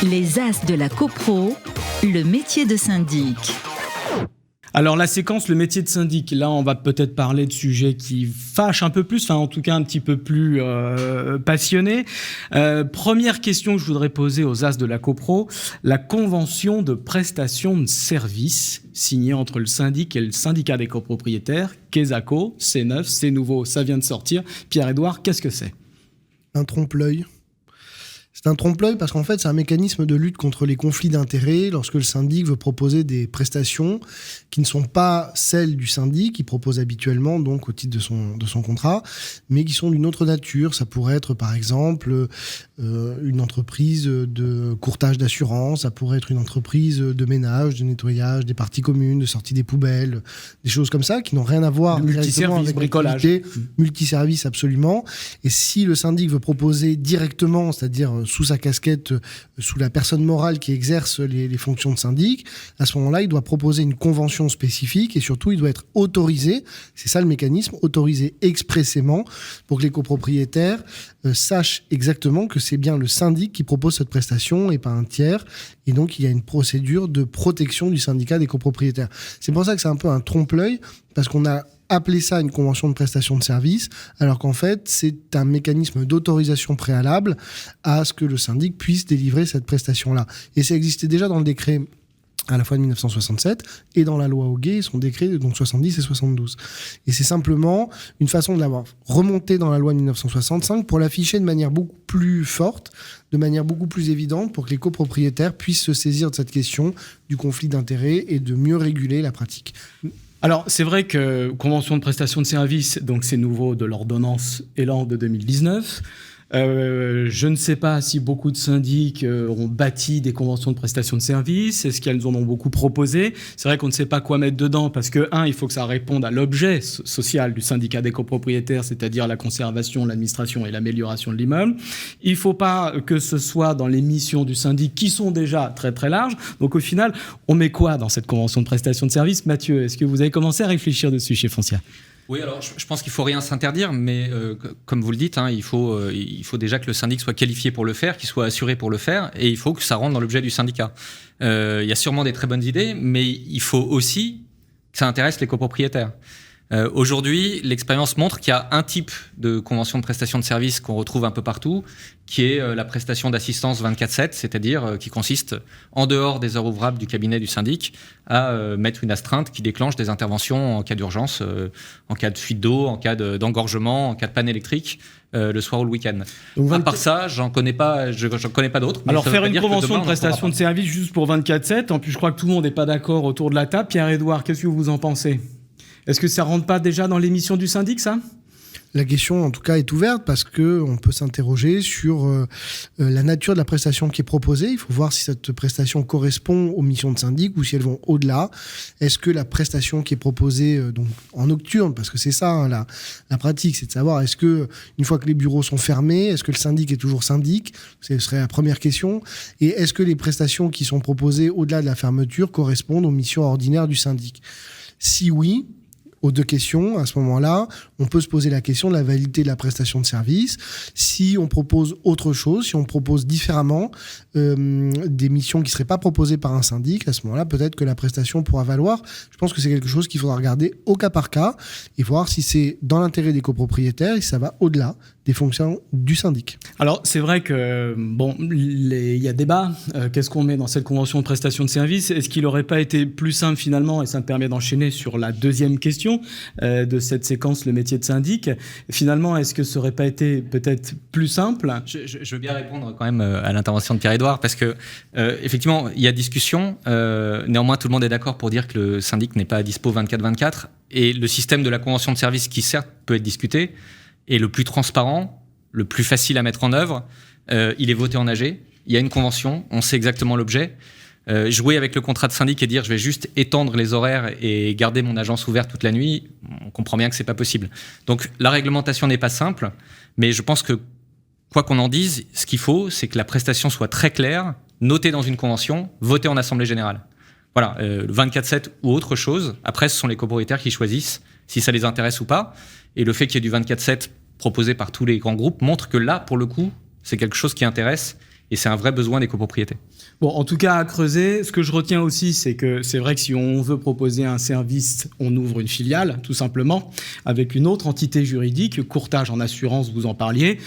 Les As de la CoPro, le métier de syndic. Alors la séquence, le métier de syndic, là on va peut-être parler de sujets qui fâchent un peu plus, enfin en tout cas un petit peu plus passionnés. Première question que je voudrais poser aux As de la CoPro, la convention de prestation de services signée entre le syndic et le syndicat des copropriétaires, Quesaco, c'est neuf, c'est nouveau, ça vient de sortir. Pierre-Édouard, qu'est-ce que c'est ? Un trompe-l'œil. C'est un trompe-l'œil parce qu'en fait, c'est un mécanisme de lutte contre les conflits d'intérêts lorsque le syndic veut proposer des prestations qui ne sont pas celles du syndic, qu'il propose habituellement donc au titre de son contrat, mais qui sont d'une autre nature. Ça pourrait être par exemple une entreprise de courtage d'assurance, ça pourrait être une entreprise de ménage, de nettoyage des parties communes, de sortie des poubelles, des choses comme ça qui n'ont rien à voir multiservice, avec bricolage. Multiservice, absolument. Et si le syndic veut proposer directement, c'est-à-dire sous sa casquette, sous la personne morale qui exerce les fonctions de syndic, à ce moment-là, il doit proposer une convention spécifique et surtout, il doit être autorisé, c'est ça le mécanisme, autorisé expressément pour que les copropriétaires sachent exactement que c'est bien le syndic qui propose cette prestation et pas un tiers. Et donc, il y a une procédure de protection du syndicat des copropriétaires. C'est pour ça que c'est un peu un trompe-l'œil, parce qu'on a appelé ça une convention de prestation de service, alors qu'en fait, c'est un mécanisme d'autorisation préalable à ce que le syndic puisse délivrer cette prestation-là. Et ça existait déjà dans le décret à la fois de 1967 et dans la loi Hoguet, son décret donc 70 et 72. Et c'est simplement une façon de l'avoir remonté dans la loi de 1965 pour l'afficher de manière beaucoup plus forte, de manière beaucoup plus évidente, pour que les copropriétaires puissent se saisir de cette question du conflit d'intérêts et de mieux réguler la pratique. Alors, c'est vrai que convention de prestation de service, donc c'est nouveau de l'ordonnance Elan de 2019. Je ne sais pas si beaucoup de syndics ont bâti des conventions de prestation de services. Est-ce qu'elles en ont beaucoup proposé ? C'est vrai qu'on ne sait pas quoi mettre dedans parce que, il faut que ça réponde à l'objet social du syndicat des copropriétaires, c'est-à-dire la conservation, l'administration et l'amélioration de l'immeuble. Il ne faut pas que ce soit dans les missions du syndic qui sont déjà très très larges. Donc au final, on met quoi dans cette convention de prestation de services ? Mathieu, est-ce que vous avez commencé à réfléchir dessus chez Foncia ? Oui, alors je pense qu'il ne faut rien s'interdire, mais comme vous le dites, il faut déjà que le syndic soit qualifié pour le faire, qu'il soit assuré pour le faire, et il faut que ça rentre dans l'objet du syndicat. Il y a sûrement des très bonnes idées, mais il faut aussi que ça intéresse les copropriétaires. Aujourd'hui, l'expérience montre qu'il y a un type de convention de prestation de service qu'on retrouve un peu partout, qui est la prestation d'assistance 24/7, c'est-à-dire qui consiste, en dehors des heures ouvrables du cabinet du syndic, à mettre une astreinte qui déclenche des interventions en cas d'urgence, en cas de fuite d'eau, en cas d'engorgement, en cas de panne électrique, le soir ou le week-end. Donc, à part ça, j'en connais pas d'autres. Alors faire une convention de prestation de service juste pour 24/7, en plus je crois que tout le monde n'est pas d'accord autour de la table. Pierre-Édouard, qu'est-ce que vous en pensez ? Est-ce que ça ne rentre pas déjà dans l'émission du syndic, ça ? La question, en tout cas, est ouverte parce qu'on peut s'interroger sur la nature de la prestation qui est proposée. Il faut voir si cette prestation correspond aux missions de syndic ou si elles vont au-delà. Est-ce que la prestation qui est proposée donc en nocturne, parce que c'est ça la pratique, c'est de savoir est-ce que une fois que les bureaux sont fermés, est-ce que le syndic est toujours syndic ? Ce serait la première question. Et est-ce que les prestations qui sont proposées au-delà de la fermeture correspondent aux missions ordinaires du syndic ? Si oui, aux deux questions, à ce moment-là, on peut se poser la question de la validité de la prestation de service. Si on propose autre chose, si on propose différemment des missions qui ne seraient pas proposées par un syndic, à ce moment-là, peut-être que la prestation pourra valoir. Je pense que c'est quelque chose qu'il faudra regarder au cas par cas et voir si c'est dans l'intérêt des copropriétaires et si ça va au-delà des fonctions du syndic. Alors, c'est vrai que, il y a débat. Qu'est-ce qu'on met dans cette convention de prestation de service ? Est-ce qu'il n'aurait pas été plus simple, finalement, et ça me permet d'enchaîner sur la deuxième question de cette séquence, le métier de syndic. Finalement, est-ce que ça n'aurait pas été peut-être plus simple ? Je veux bien répondre quand même à l'intervention de Pierre-Édouard, parce que, effectivement, il y a discussion. Néanmoins, tout le monde est d'accord pour dire que le syndic n'est pas à dispo 24/24. Et le système de la convention de service, qui certes peut être discuté, est le plus transparent, le plus facile à mettre en œuvre. Il est voté en AG. Il y a une convention, on sait exactement l'objet. Jouer avec le contrat de syndic et dire je vais juste étendre les horaires et garder mon agence ouverte toute la nuit, on comprend bien que c'est pas possible. Donc la réglementation n'est pas simple, mais je pense que quoi qu'on en dise, ce qu'il faut, c'est que la prestation soit très claire, notée dans une convention, votée en assemblée générale. Voilà, 24/7 ou autre chose. Après, ce sont les copropriétaires qui choisissent si ça les intéresse ou pas. Et le fait qu'il y ait du 24/7 proposé par tous les grands groupes montre que là, pour le coup, c'est quelque chose qui intéresse Et c'est un vrai besoin des copropriétés. Bon, en tout cas, à creuser, ce que je retiens aussi, c'est que c'est vrai que si on veut proposer un service, on ouvre une filiale, tout simplement, avec une autre entité juridique, courtage en assurance, vous en parliez,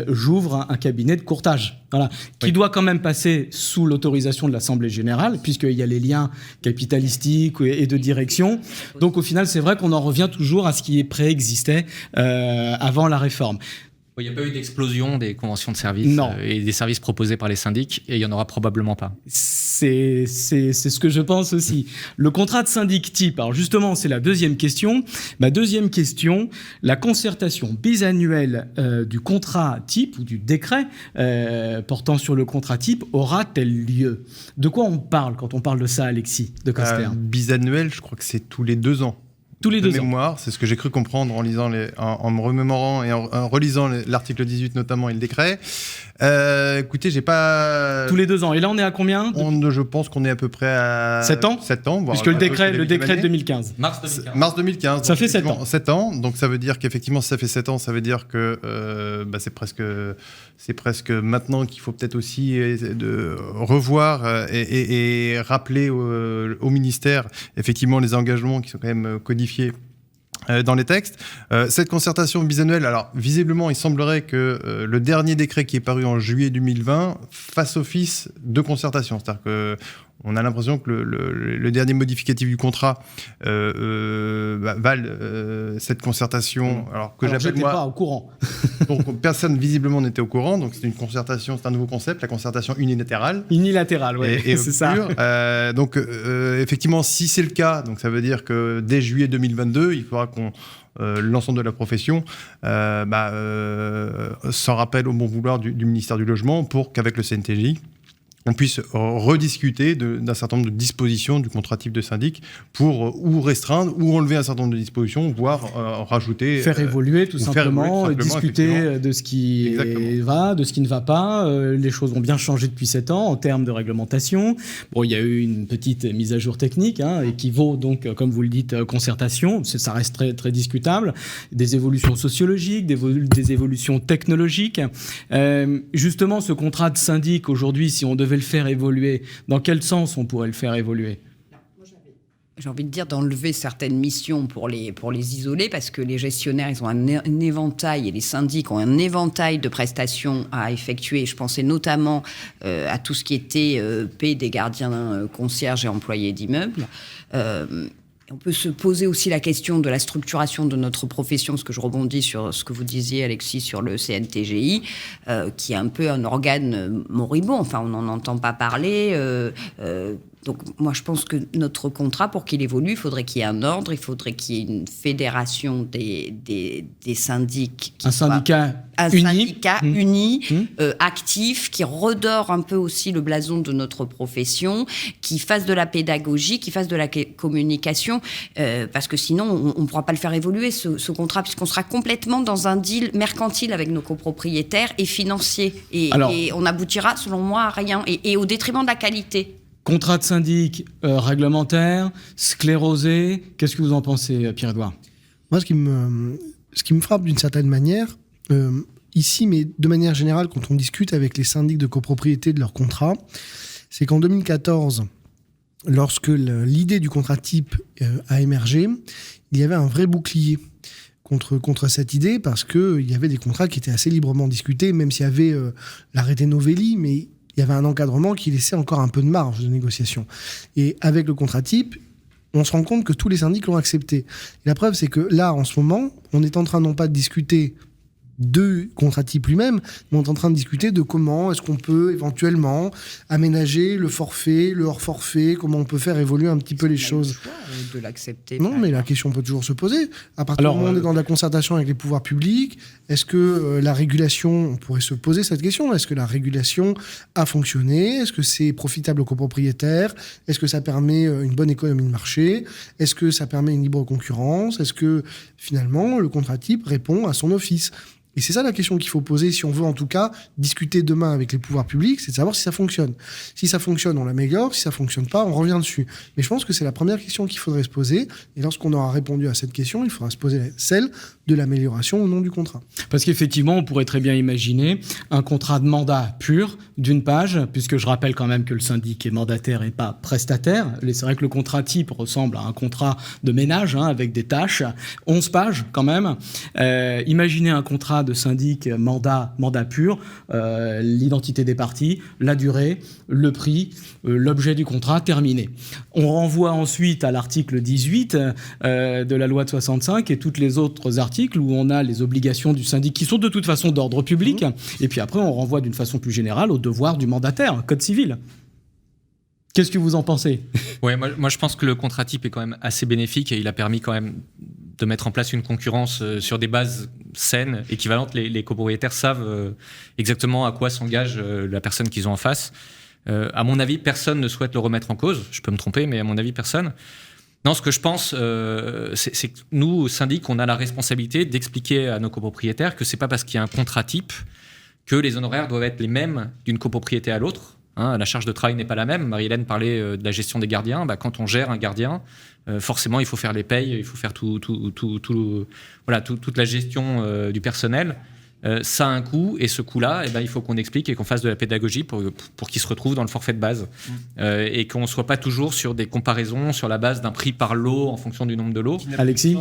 j'ouvre un cabinet de courtage, voilà, qui doit quand même passer sous l'autorisation de l'Assemblée générale, puisqu'il y a les liens capitalistiques et de direction. Donc au final, c'est vrai qu'on en revient toujours à ce qui préexistait avant la réforme. Il n'y a pas eu d'explosion des conventions de services et des services proposés par les syndics, et il n'y en aura probablement pas. C'est ce que je pense aussi. Le contrat de syndic type, alors justement, c'est la deuxième question. Ma deuxième question, la concertation bisannuelle du contrat type ou du décret portant sur le contrat type aura-t-elle lieu? De quoi on parle quand on parle de ça, Alexis de Coster? Bisannuel, je crois que c'est tous les 2 ans. Tous les 2 ans. Mémoire, c'est ce que j'ai cru comprendre en lisant en me remémorant et en relisant l'article 18 notamment et le décret. Écoutez, j'ai pas... Tous les 2 ans. Et là, on est à combien? Je pense qu'on est à peu près à... 7 ans 7 ans. Puisque le décret de 2015. Mars 2015. Ça fait 7 ans. 7 ans. Donc ça veut dire qu'effectivement, si ça fait 7 ans, ça veut dire que c'est presque maintenant qu'il faut peut-être aussi de revoir et rappeler au ministère effectivement les engagements qui sont quand même codifiés dans les textes. Cette concertation bisannuelle, alors visiblement il semblerait que le dernier décret qui est paru en juillet 2020 fasse office de concertation, c'est-à-dire que on a l'impression que le dernier modificatif du contrat valide cette concertation. Alors j'étais pas au courant. Donc personne visiblement n'était au courant. Donc c'est une concertation, c'est un nouveau concept, la concertation unilatérale. Unilatérale, oui. C'est ça. Donc effectivement, si c'est le cas, donc ça veut dire que dès juillet 2022, il faudra qu'on l'ensemble de la profession s'en rappelle au bon vouloir du ministère du Logement pour qu'avec le CNTJ, on puisse rediscuter d'un certain nombre de dispositions du contrat type de syndic pour ou restreindre ou enlever un certain nombre de dispositions, voire rajouter... Faire évoluer tout simplement, discuter de ce qui va, de ce qui ne va pas. Les choses ont bien changé depuis 7 ans en termes de réglementation. Bon, il y a eu une petite mise à jour technique et qui vaut donc, comme vous le dites, concertation. Ça reste très, très discutable. Des évolutions sociologiques, des évolutions technologiques. Justement, ce contrat de syndic, aujourd'hui, si on devait le faire évoluer, dans quel sens on pourrait le faire évoluer? J'ai envie de dire d'enlever certaines missions pour les isoler, parce que les gestionnaires, ils ont un éventail, et les syndics ont un éventail de prestations à effectuer. Je pensais notamment à tout ce qui était paie des gardiens, concierges et employés d'immeubles. On peut se poser aussi la question de la structuration de notre profession, parce que je rebondis sur ce que vous disiez, Alexis, sur le CNTGI, qui est un peu un organe moribond. Enfin, on n'en entend pas parler. Donc, moi, je pense que notre contrat, pour qu'il évolue, il faudrait qu'il y ait un ordre, il faudrait qu'il y ait une fédération des syndics. Un syndicat uni, actif, qui redore un peu aussi le blason de notre profession, qui fasse de la pédagogie, qui fasse de la communication, parce que sinon, on ne pourra pas le faire évoluer, ce contrat, puisqu'on sera complètement dans un deal mercantile avec nos copropriétaires et financier. Et on aboutira, selon moi, à rien, et au détriment de la qualité. Contrat de syndic réglementaire, sclérosé, qu'est-ce que vous en pensez, Pierre-Edouard? Moi, ce qui me frappe d'une certaine manière, ici, mais de manière générale, quand on discute avec les syndics de copropriété de leur contrat, c'est qu'en 2014, lorsque l'idée du contrat type a émergé, il y avait un vrai bouclier contre cette idée, parce qu'il y avait des contrats qui étaient assez librement discutés, même s'il y avait l'arrêté Novelli, mais il y avait un encadrement qui laissait encore un peu de marge de négociation. Et avec le contrat type, on se rend compte que tous les syndics l'ont accepté. Et la preuve, c'est que là, en ce moment, on est en train non pas de discuter de contrat type lui-même, mais on est en train de discuter de comment est-ce qu'on peut éventuellement aménager le forfait, le hors-forfait, comment on peut faire évoluer un petit peu les choses. De l'accepter. Non, mais la question peut toujours se poser. À partir du moment où on est dans de la concertation avec les pouvoirs publics, est-ce que la régulation, on pourrait se poser cette question, est-ce que la régulation a fonctionné? Est-ce que c'est profitable aux copropriétaires? Est-ce que ça permet une bonne économie de marché? Est-ce que ça permet une libre concurrence? Est-ce que finalement le contrat type répond à son office? Et c'est ça la question qu'il faut poser si on veut en tout cas discuter demain avec les pouvoirs publics, c'est de savoir si ça fonctionne. Si ça fonctionne, on l'améliore. Si ça fonctionne pas, on revient dessus. Mais je pense que c'est la première question qu'il faudrait se poser. Et lorsqu'on aura répondu à cette question, il faudra se poser celle de l'amélioration au nom du contrat. Parce qu'effectivement, on pourrait très bien imaginer un contrat de mandat pur d'une page, puisque je rappelle quand même que le syndic est mandataire et pas prestataire. C'est vrai que le contrat type ressemble à un contrat de ménage, avec des tâches. 11 pages quand même. Imaginez un contrat de syndic mandat pur, l'identité des parties, la durée, le prix, l'objet du contrat, terminé. On renvoie ensuite à l'article 18 de la loi de 65 et tous les autres articles où on a les obligations du syndic qui sont de toute façon d'ordre public. Et puis après, on renvoie d'une façon plus générale aux devoirs du mandataire, code civil. Qu'est-ce que vous en pensez ? Ouais, moi je pense que le contrat type est quand même assez bénéfique et il a permis quand même de mettre en place une concurrence sur des bases saines, équivalentes. Les copropriétaires savent exactement à quoi s'engage la personne qu'ils ont en face. À mon avis, personne ne souhaite le remettre en cause. Je peux me tromper, mais à mon avis, personne. Non, ce que je pense, c'est que nous, au syndic, on a la responsabilité d'expliquer à nos copropriétaires que c'est pas parce qu'il y a un contrat type que les honoraires doivent être les mêmes d'une copropriété à l'autre. La charge de travail n'est pas la même. Marie-Hélène parlait de la gestion des gardiens. Quand on gère un gardien, forcément, il faut faire les payes, il faut faire toute la gestion du personnel. Ça a un coût, et ce coût-là, il faut qu'on explique et qu'on fasse de la pédagogie pour qu'il se retrouve dans le forfait de base. Et qu'on ne soit pas toujours sur des comparaisons sur la base d'un prix par lot en fonction du nombre de lots. Alexis ?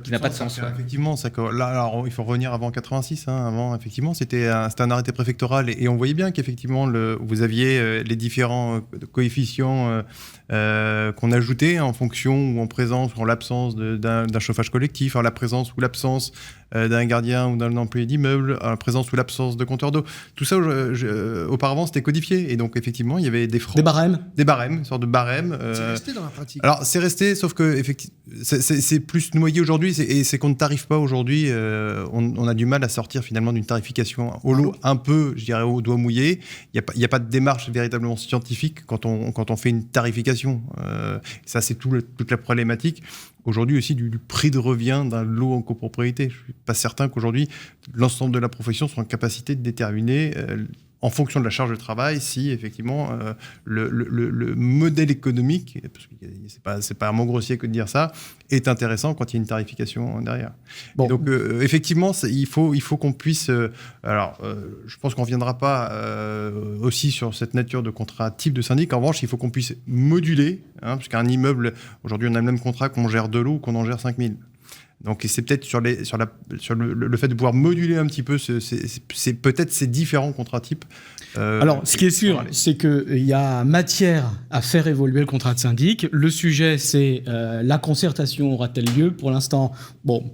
Qui n'a pas de sens. Effectivement, là, alors, il faut revenir avant 86. Avant, effectivement, c'était un arrêté préfectoral et on voyait bien qu'effectivement, vous aviez les différents coefficients qu'on ajoutait en fonction ou en présence ou en l'absence d'un chauffage collectif, en la présence ou l'absence d'un gardien ou d'un employé d'immeuble, en la présence ou l'absence de compteur d'eau. Tout ça, auparavant, c'était codifié. Et donc, effectivement, il y avait des francs. Des barèmes, une sorte de barème. C'est resté dans la pratique. Alors, c'est resté, sauf que effectivement, c'est plus noyé aujourd'hui. Et c'est qu'on ne tarife pas aujourd'hui. On a du mal à sortir finalement d'une tarification au lot un peu, je dirais, au doigt mouillé. Il n'y a pas de démarche véritablement scientifique quand on fait une tarification. Ça, c'est toute la problématique. Aujourd'hui aussi du prix de revient d'un lot en copropriété. Je ne suis pas certain qu'aujourd'hui, l'ensemble de la profession soit en capacité de déterminer, en fonction de la charge de travail, si effectivement le modèle économique, parce que c'est pas un mot grossier que de dire ça, est intéressant quand il y a une tarification derrière. Bon. Donc effectivement, il faut qu'on puisse... je pense qu'on ne reviendra pas aussi sur cette nature de contrat type de syndic. En revanche, il faut qu'on puisse moduler, parce qu'un immeuble, aujourd'hui, on a le même contrat qu'on gère 2 lots ou qu'on en gère 5000. Donc c'est peut-être sur le fait de pouvoir moduler un petit peu, c'est peut-être ces différents contrats types. Alors, ce qui est sûr, c'est qu'il y a matière à faire évoluer le contrat de syndic. Le sujet, c'est la concertation aura-t-elle lieu ? Pour l'instant,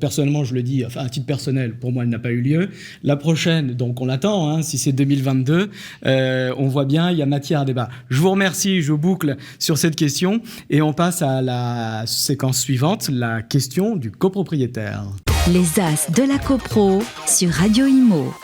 personnellement, je le dis, à titre personnel, pour moi, elle n'a pas eu lieu. La prochaine, donc on l'attend, si c'est 2022, on voit bien, il y a matière à débat. Je vous remercie, je boucle sur cette question et on passe à la séquence suivante, la question du copropriétaire. Les As de la Copro sur Radio Imo.